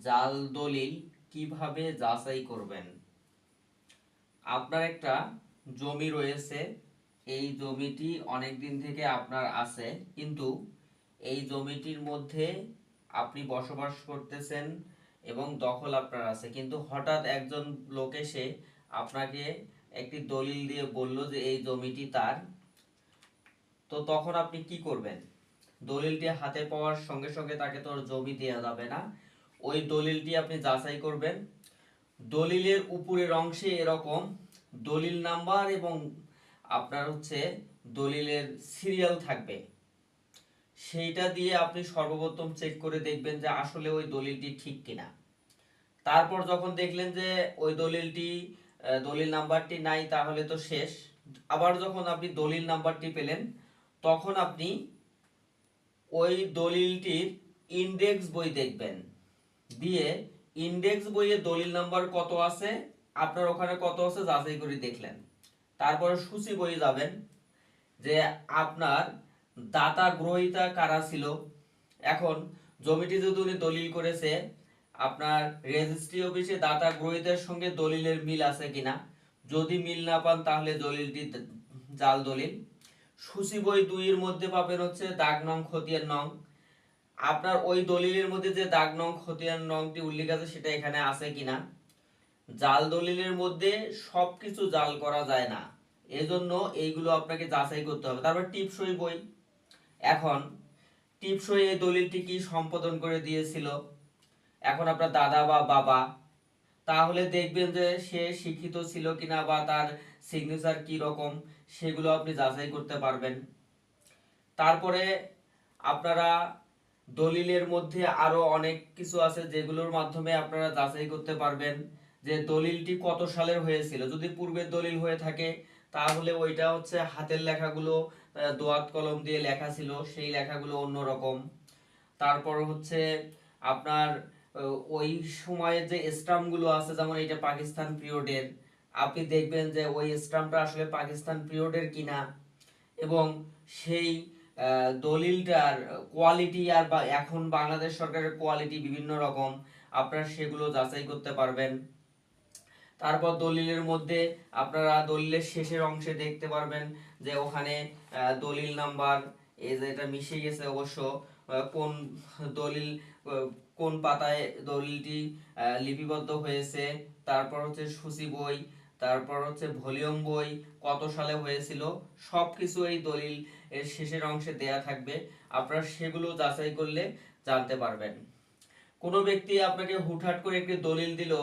জাল দলিল কিভাবে যাচাই করবেন। আপনার একটা জমি রয়েছে, এই জমিটি অনেক দিন থেকে আপনার আছে, কিন্তু এই জমিটির মধ্যে আপনি বসবাস করতেছেন এবং দখল আপনার আছে, কিন্তু হঠাৎ একজন লোক এসে আপনাকে একটি দলিল দিয়ে বলল যে এই জমিটি তার। তো তখন আপনি কি করবেন? দলিলটি হাতে পাওয়ার সঙ্গে সঙ্গে তাকে তো আর জমি দেওয়া যাবে না। ওই দলিলটি আপনি যাচাই করবেন। দলিলের উপরের অংশে এরকম দলিল নাম্বার এবং আপনার হচ্ছে দলিলের সিরিয়াল থাকবে। সেইটা দিয়ে আপনি সর্বপ্রথম চেক করে দেখবেন যে আসলে ওই দলিলটি ঠিক কিনা। তারপর যখন দেখলেন যে ওই দলিলটি দলিল নাম্বারটি নাই, তাহলে তো শেষ। আবার যখন আপনি দলিল নাম্বারটি পেলেন, তখন আপনি ওই দলিলটির ইনডেক্স বই দেখবেন। দিয়ে ইনডেক্স বইয়ে দলিল নাম্বার কত আছে, আপনার ওখানে কত আছে যাচাই করে দেখলেন। তারপরে সূচি বইয়ে যাবেন যে আপনার দাতা গ্রহীতা কারা ছিল। এখন জমিটি যদি উনি দলিল করেছে, আপনার রেজিস্ট্রি অফিসে দাতা গ্রহীতার সঙ্গে দলিলের মিল আছে কিনা। যদি মিল না পান তাহলে দলিলটি জাল দলিল। সূচি বই 2 এর মধ্যে পাবেন হচ্ছে দাগ নং খতিয়ান নং। আপনার ওই দলিলের মধ্যে যে দাগ নং খতিয়ান নংটি উল্লেখ আছে সেটা এখানে আছে কিনা। জাল দলিলের মধ্যে সবকিছু জাল করা যায় না, এজন্য এইগুলো আপনাকে যাচাই করতে হবে। তারপর টিপসই বই। এখন টিপসই এই দলিলটি কি সম্পাদন করে দিয়েছিল এখন আপনার দাদা বা বাবা, তাহলে দেখবেন যে সে শিক্ষিত ছিল কিনা বা তার সিগনেচার কি রকম, সেগুলো আপনি যাচাই করতে পারবেন। তারপরে আপনারা দলিলের মধ্যে আরো অনেক কিছু আছে যেগুলোর মাধ্যমে আপনারা যাচাই করতে পারবেন যে দলিলটি কত সালের হয়েছিল। যদি পূর্বের দলিল হয়ে থাকে তাহলে ওইটা হচ্ছে হাতের লেখাগুলো দোয়াত কলম দিয়ে লেখা ছিল, সেই লেখাগুলো অন্যরকম। তারপর হচ্ছে আপনার ওই সময়ের যে স্টাম্পগুলো আছে, যেমন এটা পাকিস্তান পিরিয়ডের, আপনি দেখবেন যে ওই স্টাম্পটা আসলে পাকিস্তান পিরিয়ডের কিনা। এবং সেই দলিলটার কোয়ালিটি আর বা এখন বাংলাদেশ সরকারের কোয়ালিটি বিভিন্ন রকম, আপনারা সেগুলো যাচাই করতে পারবেন। তারপর দলিলের মধ্যে আপনারা দলিলের শেষের অংশে দেখতে পারবেন যে ওখানে দলিল নাম্বার, এই যে এটা মিশে গেছে অবশ্য, কোন দলিল কোন পাতায় দলিলটি লিপিবদ্ধ হয়েছে। তারপর হচ্ছে সূচি বই, তারপর হচ্ছে ভলিউম বই, কত সালে হয়েছিল, সবকিছু এই দলিল এর শেষের অংশে দেয়া থাকবে। আপনারা সেগুলো যাচাই করলে জানতে পারবেন। কোনো ব্যক্তি আপনাকে হুটহাট করে একটি দলিল দিল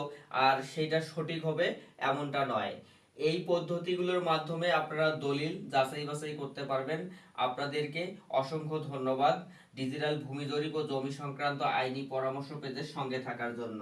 আর সেটা সঠিক হবে এমনটা নয়। এই পদ্ধতিগুলোর মাধ্যমে আপনারা দলিল যাচাই বাছাই করতে পারবেন। আপনাদেরকে অসংখ্য ধন্যবাদ ডিজিটাল ভূমি জরিপ ও জমি সংক্রান্ত আইনি পরামর্শ পেজের সঙ্গে থাকার জন্য।